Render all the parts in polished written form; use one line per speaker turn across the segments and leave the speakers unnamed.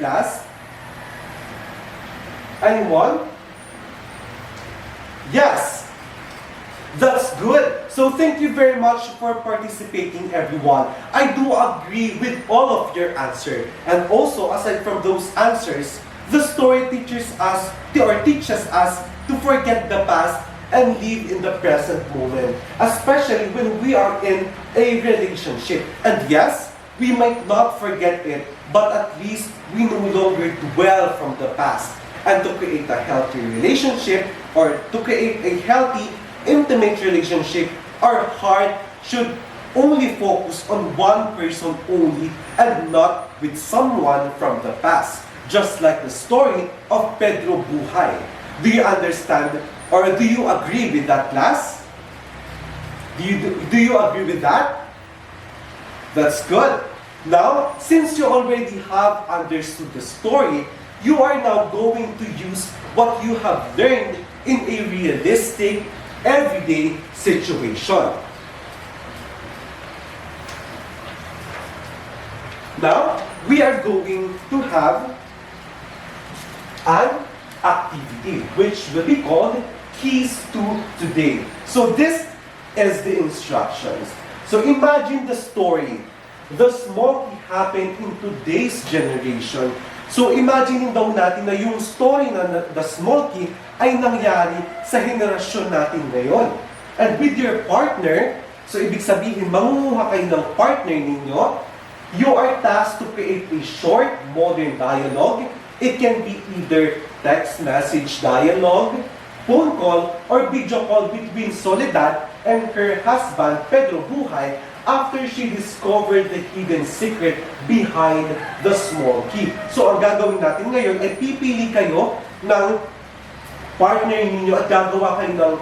class? Anyone? Yes. That's good. So thank you very much for participating, everyone. I do agree with all of your answers. And also, aside from those answers, the story teaches us to forget the past and live in the present moment, especially when we are in a relationship. And yes, we might not forget it, but at least we no longer dwell from the past. And to create a healthy relationship, or to create a healthy, intimate relationship, our heart should only focus on one person only and not with someone from the past. Just like the story of Pedro Buhay. Do you understand, or do you agree with that, class? Do you agree with that? That's good. Now, since you already have understood the story, you are now going to use what you have learned in a realistic, everyday situation. Now, we are going to have an activity which will be called Keys to Today. So this is the instructions. So imagine the story. The smoky happened in today's generation. So imagine daw natin na yung story na the smoky ay nangyari sa henerasyon natin ngayon. And with your partner, so ibig sabihin, mangunguha kayo ng partner ninyo, you are tasked to create a short, modern dialogue. It can be either text message dialogue, phone call, or video call between Soledad and her husband, Pedro Buhay, after she discovered the hidden secret behind the small key. So, ang gagawin natin ngayon ay pipili kayo ng partner ninyo at gagawa kayo ng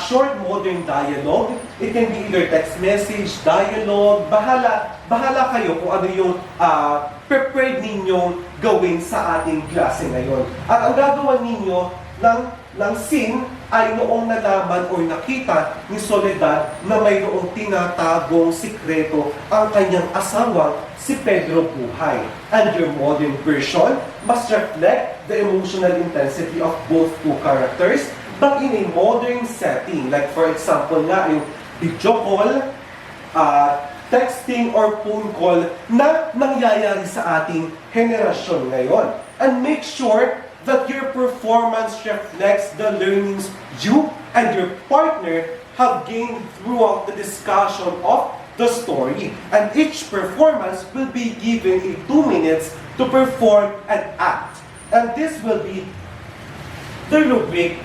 short modern dialogue. It can be either text message, dialogue, bahala kayo kung ano yung prepared ninyong gawin sa ating klase ngayon. At ang gagawa ninyo ng scene ay noong nalaman o nakita ni Soledad na mayroong tinatagong sikreto ang kanyang asawang si Pedro Buhay. And your modern version must reflect the emotional intensity of both two characters, but in a modern setting. Like for example nga, yung video call, texting or phone call na nangyayari sa ating henerasyon ngayon. And make sure that your performance reflects the learnings you and your partner have gained throughout the discussion of the story. And each performance will be given 2 minutes to perform and act. And this will be the rubric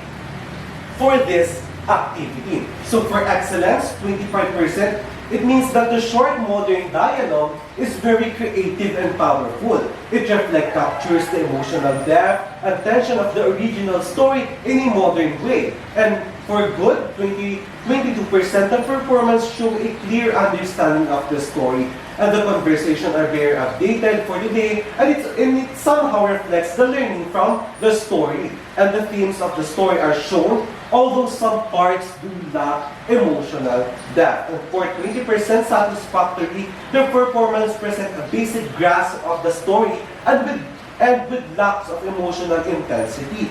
for this activity. So for excellence, 25%, it means that the short modern dialogue is very creative and powerful. It captures the emotional depth and tension of the original story in a modern way. And for good, 22% of performance show a clear understanding of the story. And the conversation are very updated for the day, and it somehow reflects the learning from the story. And the themes of the story are shown, although some parts do lack emotional depth. And for 20% satisfactory, the performance presents a basic grasp of the story and with lacks of emotional intensity.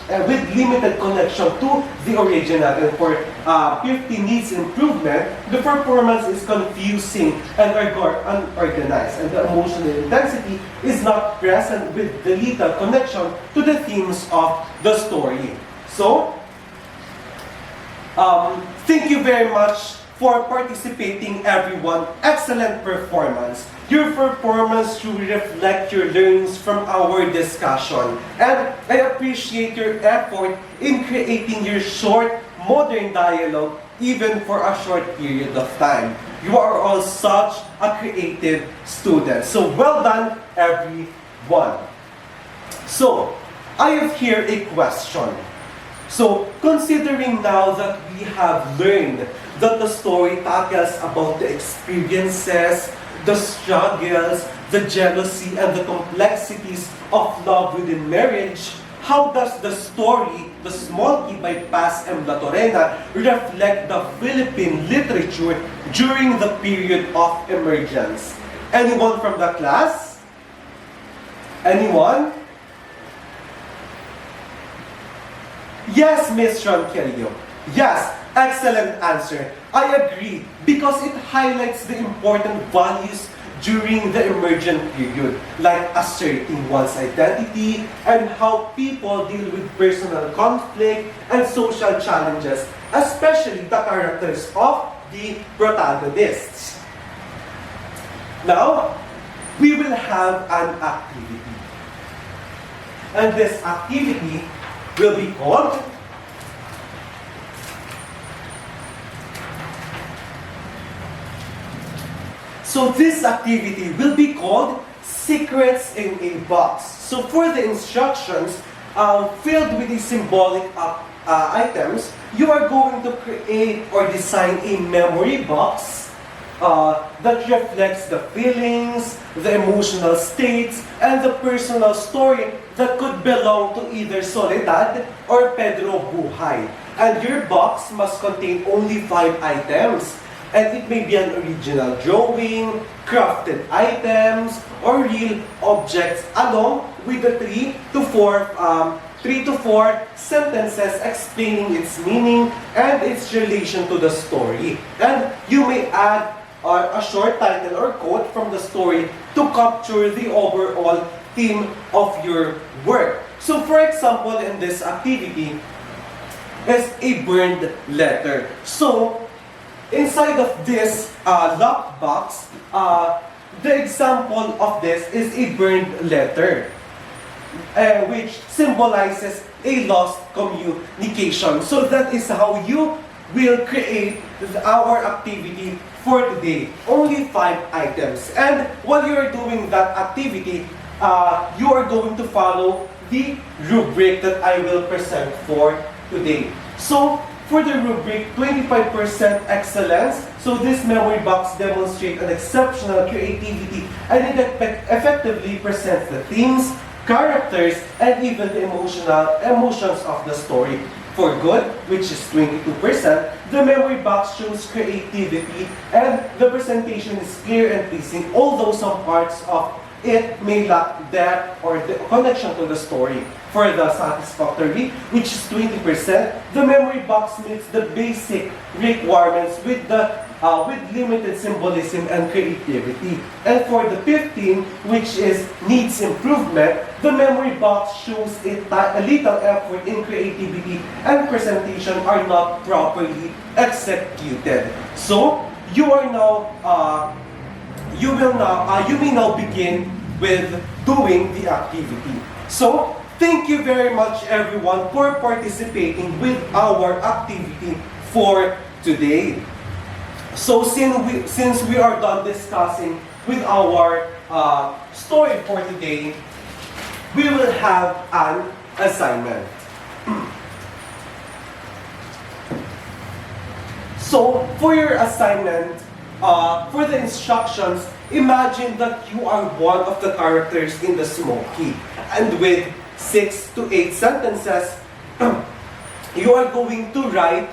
And with limited connection to the original. And for 50 needs improvement, the performance is confusing and unorganized. And the emotional intensity is not present with the little connection to the themes of the story. So, thank you very much for participating, everyone. Excellent performance. Your performance should reflect your learnings from our discussion. And I appreciate your effort in creating your short, modern dialogue even for a short period of time. You are all such a creative student. So well done, everyone. So, I have here a question. So, considering now that we have learned that the story tackles about the experiences, the struggles, the jealousy, and the complexities of love within marriage, how does the story, The Small Key by Paz Latorena, reflect the Philippine literature during the period of emergence? Anyone from the class? Anyone? Yes, Miss Ronquillo. Yes, excellent answer. I agree because it highlights the important values during the emergent period, like asserting one's identity and how people deal with personal conflict and social challenges, especially the characters of the protagonists. Now, we will have an activity. And this activity will be called So this activity will be called Secrets in a Box. So for the instructions, filled with the symbolic items, you are going to create or design a memory box that reflects the feelings, the emotional states, and the personal story that could belong to either Soledad or Pedro Buhay. And your box must contain only 5 items. And it may be an original drawing, crafted items, or real objects along with the 3 to 4 sentences explaining its meaning and its relation to the story. And you may add a short title or quote from the story to capture the overall theme of your work. So for example, in this activity is a burned letter. So inside of this locked box, the example of this is a burned letter, which symbolizes a lost communication. So that is how you will create our activity for today. Only 5 items. And while you are doing that activity, you are going to follow the rubric that I will present for today. So, for the rubric, 25% excellence. So this memory box demonstrates an exceptional creativity and it effectively presents the themes, characters, and even the emotions of the story. For good, which is 22%, the memory box shows creativity and the presentation is clear and pleasing, although some parts of it may lack depth or the connection to the story. For the satisfactory, which is 20%, the memory box meets the basic requirements with limited symbolism and creativity. And for the 15, which is needs improvement, the memory box shows a little effort in creativity and presentation are not properly executed. So you are now you may now begin with doing the activity. So thank you very much everyone for participating with our activity for today. So since we are done discussing with our story for today, we will have an assignment. So for your assignment, for the instructions, imagine that you are one of the characters in the Smoky. And with 6 to 8 sentences, you are going to write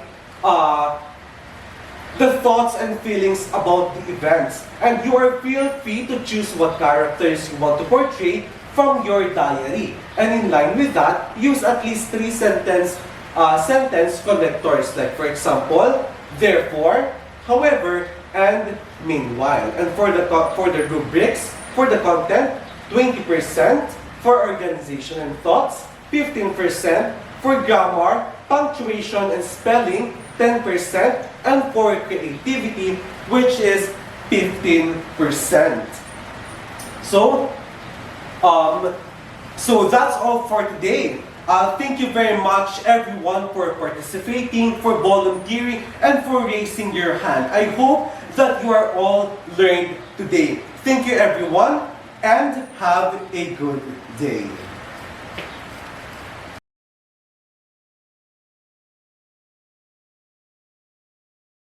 the thoughts and feelings about the events. And you are feel free to choose what characters you want to portray from your diary. And in line with that, use at least 3 sentence connectors. Like for example, therefore, however, and meanwhile. And for the rubrics, for the content, 20%, for organization and thoughts, 15%, for grammar, punctuation and spelling, 10%, and for creativity, which is 15%. So that's all for today. Thank you very much everyone for participating, for volunteering, and for raising your hand. I hope that you are all learned today. Thank you everyone, and have a good day.